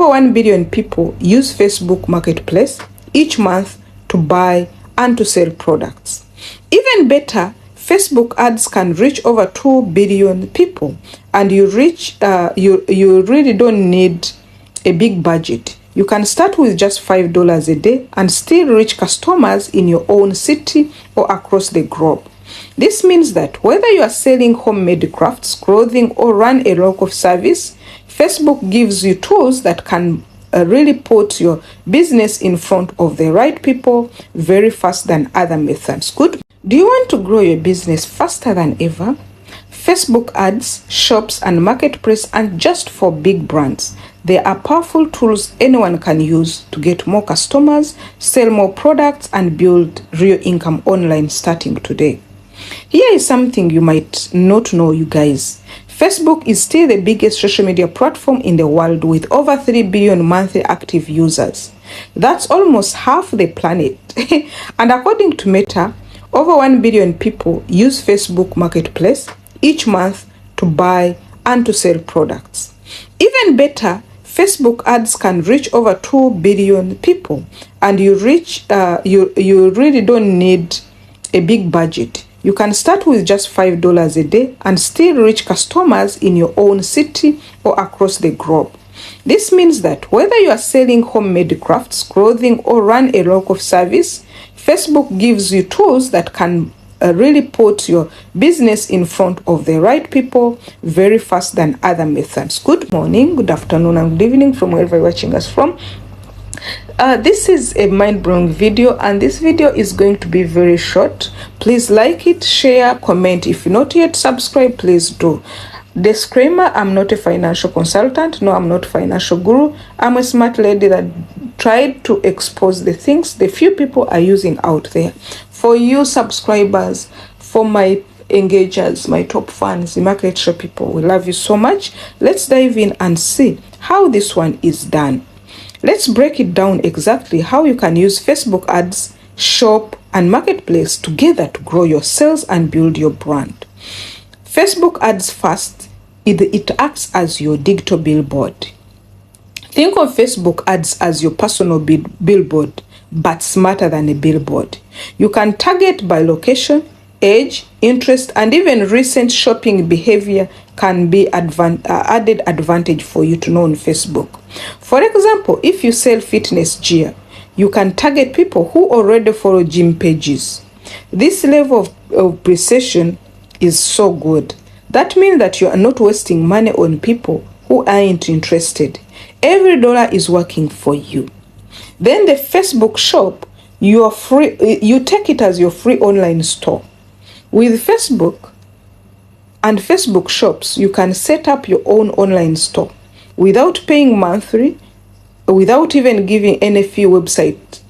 Over 1 billion people use Facebook Marketplace each month to buy and to sell products. Even better, Facebook ads can reach over 2 billion people, and you really don't need a big budget. You can start with just $5 a day and still reach customers in your own city or across the globe. This means that whether you are selling homemade crafts, clothing, or run a local service, Facebook gives you tools that can really put your business in front of the right people very fast than other methods could. Do you want to grow your business faster than ever? Facebook ads, shops, and marketplace aren't just for big brands. They are powerful tools anyone can use to get more customers, sell more products, and build real income online starting today. Here is something you might not know, you guys. Facebook is still the biggest social media platform in the world with over 3 billion monthly active users. That's almost half the planet. And according to Meta, over 1 billion people use Facebook Marketplace each month to buy and to sell products. Even better, Facebook ads can reach over 2 billion people, and you really don't need a big budget. You can start with just $5 a day and still reach customers in your own city or across the globe. This means that whether you are selling homemade crafts, clothing, or run a local service, Facebook gives you tools that can really put your business in front of the right people very fast than other methods. Good morning, good afternoon, and good evening from wherever you're watching us from. This is a mind-blowing video, and this video is going to be very short. Please like it, share, comment. If you're not yet subscribed, please do. Disclaimer, I'm not a financial consultant. No, I'm not a financial guru. I'm a smart lady that tried to expose the things the few people are using out there. For you subscribers, for my engagers, my top fans, the market shop people, we love you so much. Let's dive in and see how this one is done. Let's break it down exactly how you can use Facebook ads, shop, and marketplace together to grow your sales and build your brand. Facebook ads first, it acts as your digital billboard. Think of Facebook ads as your personal billboard, but smarter than a billboard. You can target by location, age, interest, and even recent shopping behavior can be added advantage for you to know on Facebook. For example, if you sell fitness gear, you can target people who already follow gym pages. This level of precision is so good. That means that you are not wasting money on people who aren't interested. Every dollar is working for you. Then the Facebook shop, you take it as your free online store. With Facebook and Facebook shops, you can set up your own online store without paying monthly, without even giving any fee website.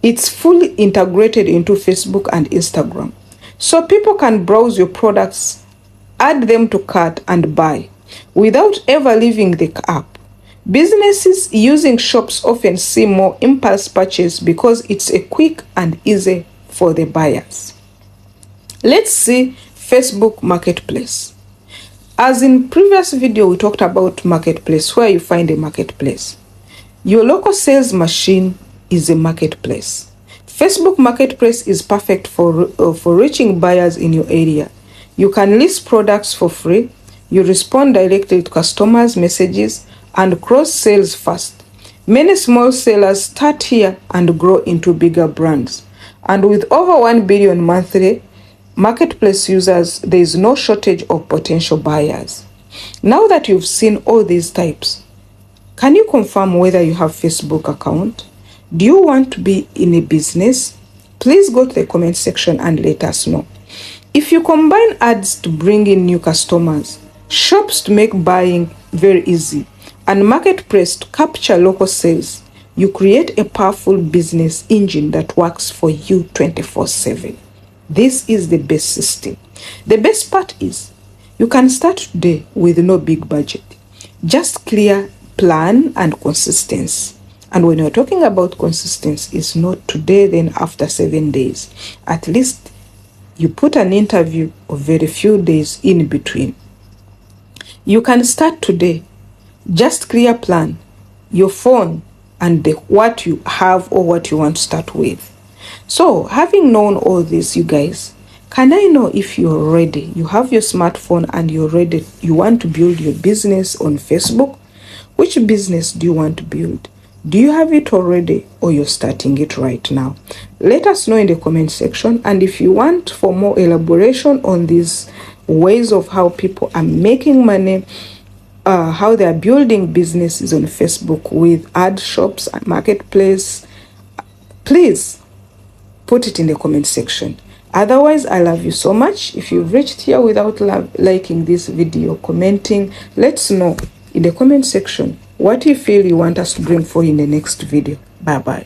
It's fully integrated into Facebook and Instagram. So people can browse your products, add them to cart, and buy without ever leaving the app. Businesses using shops often see more impulse purchase because it's a quick and easy for the buyers. Let's see Facebook Marketplace. As in previous video, we talked about marketplace, where you find a marketplace. Your local sales machine is a marketplace. Facebook Marketplace is perfect for reaching buyers in your area. You can list products for free. You respond directly to customers' messages and cross sales fast. Many small sellers start here and grow into bigger brands. And with over 1 billion monthly marketplace users, there is no shortage of potential buyers. Now that you've seen all these types, can you confirm whether you have Facebook account? Do you want to be in a business? Please go to the comment section and let us know. If you combine ads to bring in new customers, shops to make buying very easy, and marketplace to capture local sales, you create a powerful business engine that works for you 24/7. This is the best system. The best part is you can start today with no big budget. Just clear plan and consistency. And when you're talking about consistency, it's not today, then after 7 days. At least you put an interview of very few days in between. You can start today. Just clear plan. your phone and what you have or what you want to start with. So having known all this, you guys, can I know if you're ready? You have your smartphone and you're ready. You want to build your business on Facebook. Which business do you want to build? Do you have it already or you're starting it right now? Let us know in the comment section. And if you want for more elaboration on these ways of how people are making money, how they are building businesses on Facebook with ad shops and marketplace, please put it in the comment section. Otherwise, I love you so much. If you've reached here without liking this video, commenting, let's know in the comment section what you feel you want us to bring for you in the next video. Bye bye.